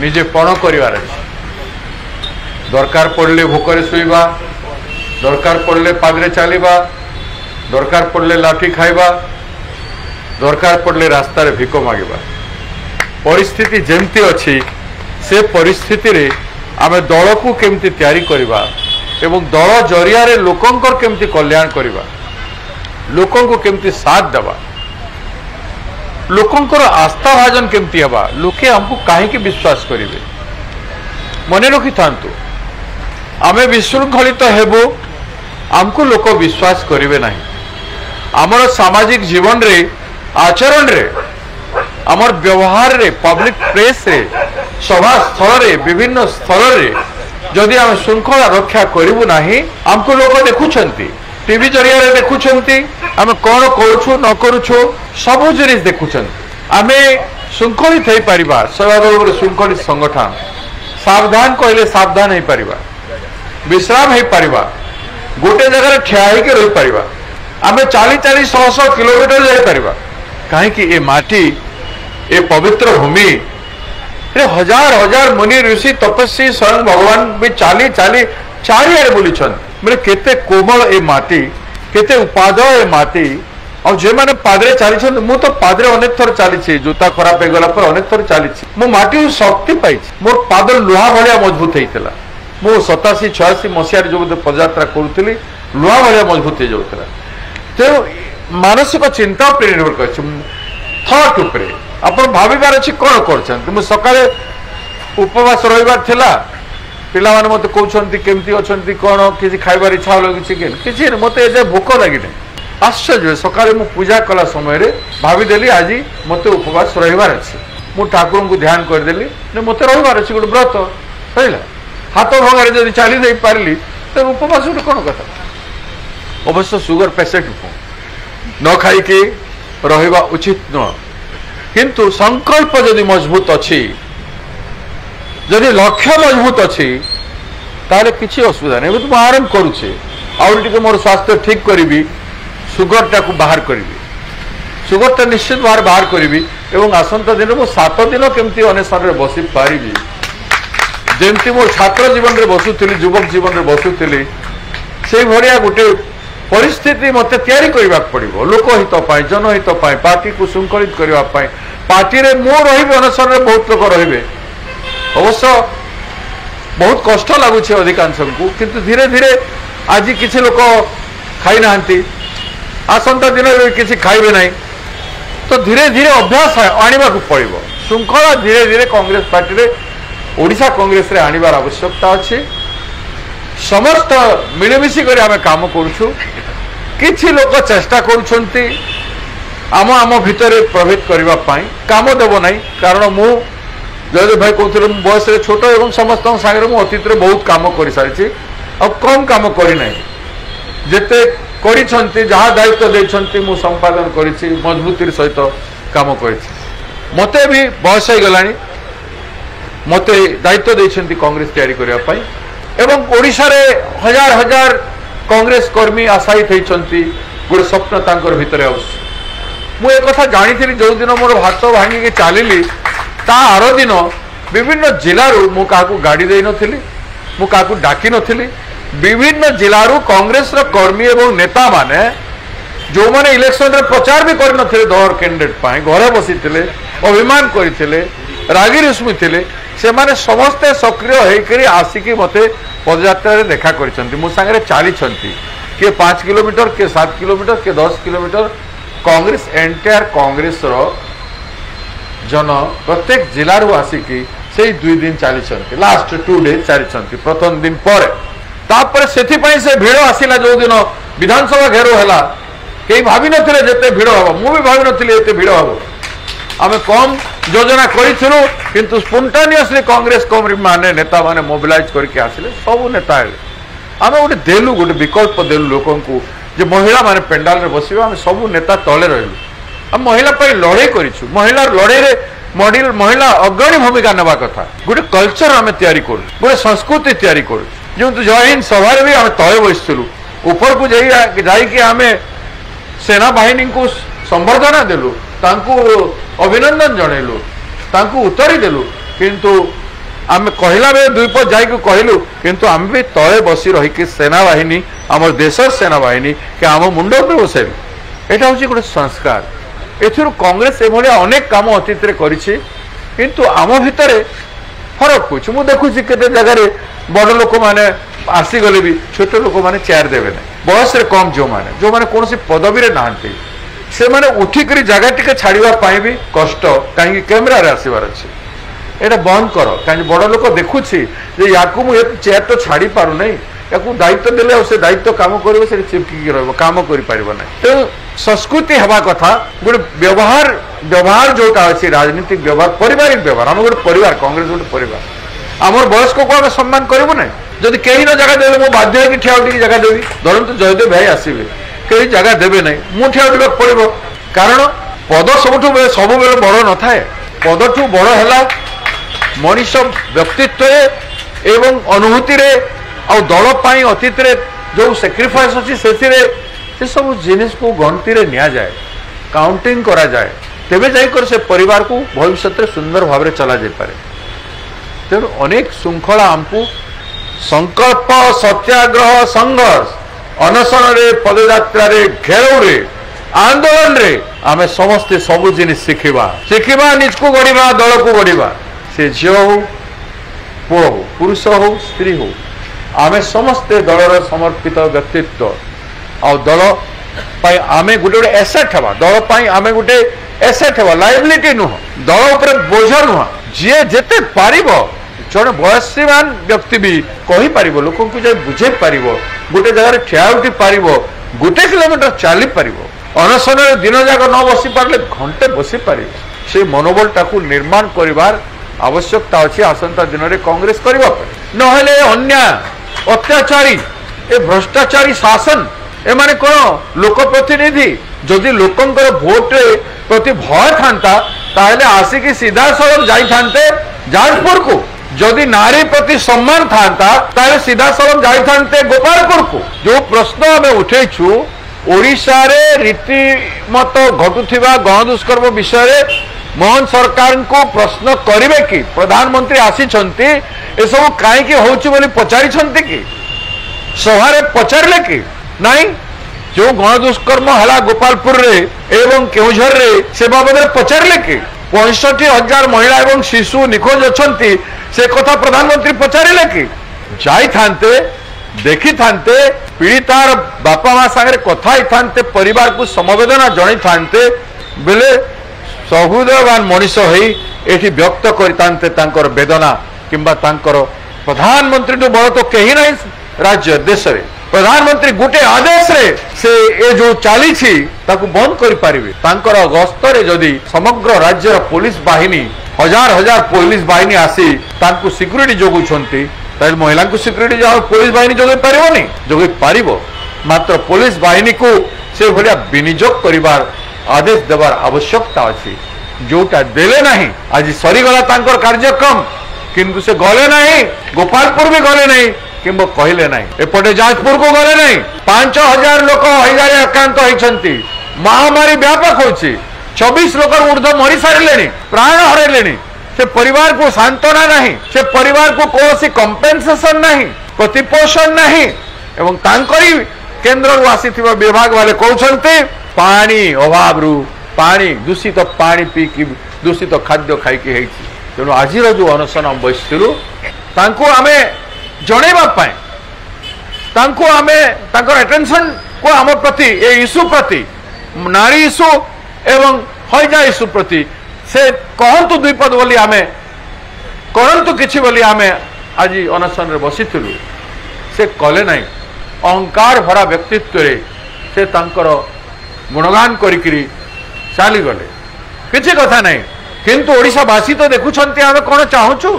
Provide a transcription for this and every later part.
निजे पण करिवार अछि दरकार पड़ले भूकरे शुइबा दरकार पड़ले पादरे चलवा दरकार पड़ले लाठी खाइबा दरकार पड़ले रास्ता रे भिक मागिबा परिस्थिति जेमती अछि से परिस्थिति रे आमे दल को केमती तैयारी करबा एवं दल जरिया रे लोकंकर केमती कल्याण करबा लोकं को केमती साथ देबा लोकंकर आस्था भाजन केमती हबा लोके हमको काहे कि विश्वास करिवे मने रखि थांतु आमे विशृंखलित हेबो हमको लोक विश्वास करिवे नाही आमर सामाजिक जीवन रे आचरण रे आमर व्यवहार रे पब्लिक प्लेस रे सभा स्थल रे विभिन्न स्थल रे जदि आम श्रृंखला रक्षा करिबु नाही हमको लोक देखुछंती टीवी जरिया रे देखुछंती आमे कोन करूछु न करूछु सब जिनिस देखुछंती आमे श्रृंखलित हेई परिबा सभाबल श्रृंखलित संगठन सावधान कहले सावधान हेई परिबा विश्राम हेई परिबा गोटे जगह ठिया होकर रही परिबा आमे 40-40-100 किलोमीटर जाई परिबा काहे कि ए माटी ए पवित्र भूमि रे हजार हजार मुनि ऋषि तपस्वी स्वयं भगवान भी चाली चाली चारिआडे बुलीछन मेरे केते कोमल ए माटी केते उपादेय ए माटी और जे माने पादरे चलीछन मु तो पादरे अनेक थर चली जूता खराब हो गला पर अनेक थर चली मो माटी शक्ति पाई मोर पाद लुहा भलिया मजबूत हेइतला मु 87-86 मसीह जो पदयात्रा करूली लुहा भाया मजबूत हो जाऊला तेणु मानसिक चिंता उपर निर्भर कर थट उपर आप भावार अच्छे कौन कर सका उपवास रविवार थिला पिला माने मते कहउछंती केमती अछंती कोन किछि खाइबार इच्छा होलो किछि मते एजे भोक लागिने आश्चर्य सकाळे मु पूजा कला समय रे भावी देली आज मते उपवास रविवार अछि मु ठाकुर को ध्यान कर देली ने मते रविवार अछि गुड व्रत सहीला हाथ भंगारे जदि चली दे पारली तो उपवास गोटे कौन कथा अवश्य सुगर पेसेंट न खाई के रहिबा उचित न किंतु संकल्प जदि मजबूत अच्छी जदि लक्ष्य मजबूत अच्छी ताले किसी असुविधा नहीं तो आरंभ करुचे आउटे मोर स्वास्थ्य ठीक करी सुगर टाक बाहर करी सुगर टा निश्चित बाहर करी एवं आसंता दिन मु 7 दिन केमती अनेशन बसी पारि जमती मो छात्र जीवन रे बसुली युवक जीवन रे बसुली से भाया गोटे परिस्थिति मत तैयारी करने पड़ो लोकहित जनहित पार्टी को श्रृंखलित करने पार्टी रे मो रही अनशन रे बहुत लोग रे अवश्य बहुत कष्ट लगुच अधिकांश को किंतु धीरे धीरे आज किसी लोक खाई ना आसंता दिन किसी खाइबे ना तो धीरे धीरे अभ्यास आने को पड़ो श्रृंखला धीरे धीरे कांग्रेस पार्टी रे ओडिशा कांग्रेस रे आनिबार आवश्यकता अच्छे समस्त मिलमिशी कर आम काम करुछु किछि लोक चेष्टा करुछंती आम आम भितर प्रवेश करने काम देव ना कारण मु जयदेव भाई कहते बयस छोट एवं समस्त सागर मु अतीत रे बहुत काम कर सारी और कम काम करना जिते करिछंती जहाँ दायित्व देछंती मु संपादन करिछि मजबूती सहित काम करिछि मते भी बयस हो गलानी मते दायित्व देछंती कांग्रेस तैयारी करने एवं ओडिशा रे हजार हजार कांग्रेस कर्मी आशायित होती गोटे स्वप्न तांकर भितर अवश्य मु एक कथा जानी जो दिन मोर हाथ भांगी चलली ता आर दिन विभिन्न जिलूर मु क्या गाड़ी दे नी मु क्या डाकी नी विभिन्न जिलूर कांग्रेस कर्मी एवं नेता माने जो माने इलेक्शन रे प्रचार भी कर नथिले दर कैंडिडेट घरे बसी अभिमान करते रागी रुष्मी थे से माने समस्ते सक्रिय होकर आसिकी मते पदयात्रा रे देखा करिसंती मो संगे चली किए 5 किलोमीटर किए 7 किलोमीटर किए 10 किलोमीटर कांग्रेस एंटायर कांग्रेस रो जन प्रत्येक जिला रू आसिकी से 2 दिन चली लास्ट 2 डेज चली प्रथम दिन पर तापर से भिड़ आसिला जो दिन विधानसभा घेरो है कई भावी नथिले जेते भिड़ हम मु भी भावी नथिले एते भिड़ हम आम कम योजना करूँ किंतु स्पोंटानियसली कांग्रेस कम माने नेता माने मोबिलाइज करके आसिले सब नेता आम गोटे देलु गोटे विकल्प देलु लोक जे महिला माने पेंडाल रे बसिबा आम सब नेता तले रहलु आम महिला पर लड़ाई करिछु महिला लड़ाई रे मॉडल महिला अग्रणी भूमिका नेबा कथा गोटे कल्चर आम तैयारी करू गोटे संस्कृति तैयारी करू जो जय हिंद सभा भी आम तले बसिलु ऊपर को जाइए आम सेना बाहिनी को संबर्धना देलु तांकु अभिनंदन जनइलु तांकु उत्तरी देलु किंतु आम कहला बेले दुई पद जाइक कहलु किंतु आम भी तले बसी रही सेना बाहिनी आम देश सेना बाहिनी कि आम मुंड उपर बसैलु यहाँ हूँ गोटे संस्कार एथुरु कांग्रेस एभलिया अनेक काम अतीत किंतु आम भितर फरक कुछ मुझे देखुची केते जगह बड़ लोक मैंने आसीगले भी छोट लोक मैंने चेयर देवे ना बयस कम जो मैंने कौन पदवी नहांती से मैंने उठिक जगह टी छाड़ा भी कष्ट कहीं कैमेरा आसबार अच्छे यहाँ बंद कर कहीं बड़ लोक देखुची या चेयर तो छाड़ी पार ना या दायित्व देले से दायित्व काम कर चिपकी रम कर तेणु संस्कृति हवा कथा गोटे व्यवहार व्यवहार जोटा अच्छी राजनीतिक व्यवहार पारिवारिक व्यवहार आम गोटे परिवार कांग्रेस गोटे परिवार आमर वयस्क को आम सम्मान करूँ ना जदि कहीं न जगह देवे मुझे बाध्य होगी ठिया उठी जगह देवी धरतु जयदेव भाई आसवे कहीं जगह देवे ना मुझे ठिया उठा पड़ो कारण पद सब बड़ न थाए पदठू बड़ है मनीष व्यक्तित्व एवं अनुभूति आ दलपाई अतीत जो सैक्रिफाइस अच्छी से सब जिनिस को गणती नि जाए काउंटिंग करा जाए तेबे जाकर से परिवार को भविष्य में सुंदर भाव चला जाए पारे तेणु अनेक श्रृंखला आमको संकल्प सत्याग्रह संघर्ष अनशन पदयात्रा घेराव आंदोलन रे आमे समस्ते सबु जिनिस शिखिबा निज को गढ़ा दल को गढ़ा से झील हो पुओ हो पुरुष हो स्त्री हो आमे समस्ते दलर समर्पित व्यक्तित्व आ दल आमे गोटे गोटे एसेट हवा दल आमे गोटे एसेट हवा लाइबिलिटी नुह दल उपर बोझ नुह जी जेते पारिबो जड़े बयस्यमान व्यक्ति भी कही पार लोक को बुझे पार गोटे जगह ठिया उठी पार गोटे किलोमीटर चली पार अनशन दिन जाक न बसी पारे घंटे बसी पार से मनोबल टाकू निर्माण करिवार आवश्यकता अच्छी आसंता दिन में कांग्रेस करने नहले अन्याय अत्याचारी ए भ्रष्टाचारी शासन एमाने कौन लोक प्रतिनिधि जदि लोकंकर भोट प्रति भय था ताहले आसिकी सीधा सड़क जाइथान्ते जाजपुर को जदि नारी प्रति सम्मान था ताहले सीधा सड़क जाइथान्ते गोपालपुर को जो प्रश्न आम उठेछु ओडिशा रे रीतिमत घटुथिबा गणदुष्कर्म विषय मोहन सरकार को प्रश्न करिवे कि प्रधानमंत्री आसीछंती ए सब काईकि होउछि बोली पचारिछंती कि सभारे पचारले कि नहीं जो गणदुष्कर्म है गोपालपुर रे एवं केउझर रे से बाबद पचारले कि 65,000 महिला एवं शिशु निखोज अच्छी से कथा प्रधानमंत्री पचारे कि जाई थांते देखी थांते पीड़ितार बापा माँ सागर कथा थांते परिवार को समवेदना जन थांते बेले सहृदयवान मनीष होती व्यक्त करते वेदना किंबा प्रधानमंत्री बड़ तो कहीं ना राज्य देश रे प्रधानमंत्री गोटे आदेश रे से ए जो चली बंद कर गस्त जदि समग्र राज्यर पुलिस बाहिनी हजार हजार पुलिस बाहिनी आसी सिक्यूरीटी जोगुंट महिला को सिक्यूरीटी पुलिस बाहिनी जोगे पारिबनी जोगे पारिबो मात्र पुलिस बाहिनी को से भलिया विनियोग करिवार आदेश देवार आवश्यकता अच्छी जोटा देले नहीं आज सरीगला तांकर कार्यक्रम किंतु से गले नहीं गोपालपुर भी गले नहीं किंबा कहले नहीं एपटे जाजपुर को गले नहीं 5,000 लोक हईजारे आक्रांत होती महामारी व्यापक होची 24 लोक ऊर्ध्व मरी सारे प्राण हरैले से परिवार को सांत्वना नहीं से परिवार को कौन सी कंपेनसेशन नहीं प्रतिपोषण नहीं एवं तांकरी केंद्र आसी विभाग वाले कहते पानी अभाव रु पानी दूषित पानी पीकी दूषित खाद्य खाई तेणु आज जो अनशन आम बसलु आम जनवाई एटेंशन को आम प्रति ए इश्यू प्रति नारी इश्यू एवं हईजा इश्यू प्रति से कहतु दुई पद बोली आम करतु कि बोली आम आज अनशन रे बसी से कले नहीं अहंकार भरा व्यक्तित्व से गुणगान करी चली गले किसी कथा नहीं किंतु ओडिशावासी तो देखुंत आम कौन चाहूँ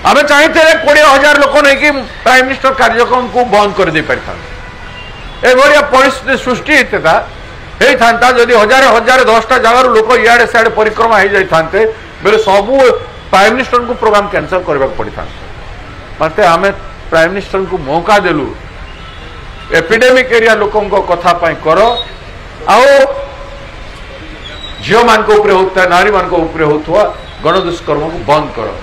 आम चाहते 20,000 लोक नहीं प्राइम मिनिस्टर कार्यक्रम को बंद कर दे पारि एभलिया परिस्थिति सृष्टि होता जदि हजार हजार 10टा जगार लोक इे सियाड़े परिक्रमा हो जाते बेले सबू प्राइम मिनिस्टर को प्रोग्राम कैंसल करने पड़ी था मत आम प्राइम मिनिस्टर को मौका देलु एपिडेमिक एरिया लोकों कथा कर झील मान होता नारी मान होता गणदुष्कर्म को बंद कर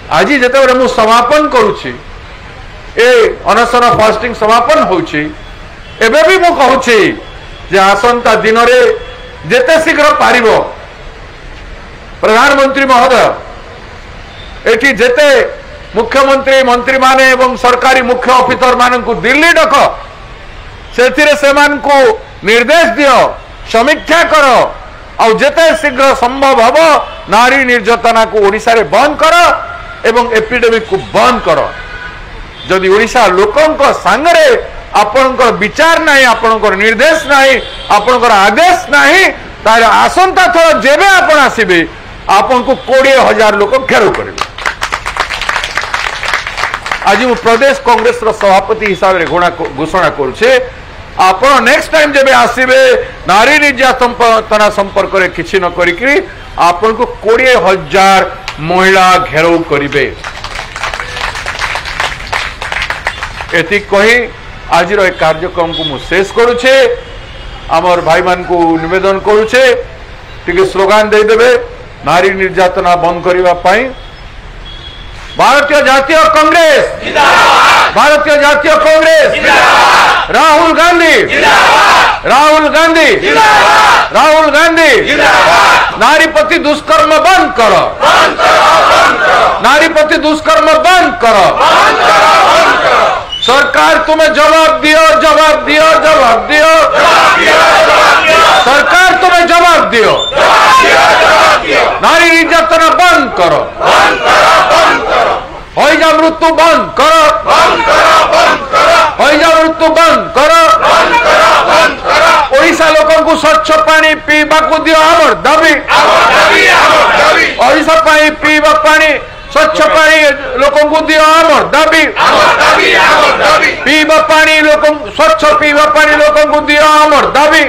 आज जिते मु समापन करुछि ए अनशन फास्टिंग समापन होछि एबे भी मु कहूछि जे आसंता दिन रे जेते शीघ्र पारिबो प्रधानमंत्री महोदय एठी जेते मुख्यमंत्री मंत्री माने एवं सरकारी मुख्य ऑफिसर मान को दिल्ली डक से निर्देश दियो समीक्षा कर आ जेते शीघ्र संभव हम नारी निर्यातना को ओडिशा रे बंद कर एवं एपिडेमिक को बंद कर जदि ओडिशा लोकंक सांगरे आपणकर विचार नहीं आपणकर निर्देश नहीं आपणकर आदेश नहीं तार आसंता थर जेबे आपण आसीबे आपन को 20,000 लोक घेराव करेंगे। आज मु प्रदेश कांग्रेस सभापति हिसाब से घोषणा करुचे आपण नेक्स्ट टाइम जब आसबे नारी निर्यातना संपर्क में किसी न करी आपन को 20,000 महिला घेराव करेंगे। एति कही आज कार्यक्रम को मु शेष करुचे आमर भाई मान को निवेदन करुचे टिके स्लोगान दे देबे नारी निर्यातना बंद करने भारतीय जातीय कांग्रेस भारतीय जातीय कांग्रेस राहुल गांधी राहुल गांधी राहुल गांधी नारी प्रति दुष्कर्म बंद करो नारी प्रति दुष्कर्म बंद करो सरकार तुम्हें जवाब दियो जवाब दियो जवाब दियो सरकार तुम्हें जवाब दियो नारी निर्यातना बंद करो हईजा मृत्यु बंद करो हईजा मृत्यु बंद करो ओडिशा लोकन को स्वच्छ पानी पीवा को दियो हमर दाबी ओडिशा पानी पीवा पानी स्वच्छ पानी लोकन को दियो हमर दाबी पीवा पानी लोकन स्वच्छ पीवा पानी लोकन को दियो हमर दाबी।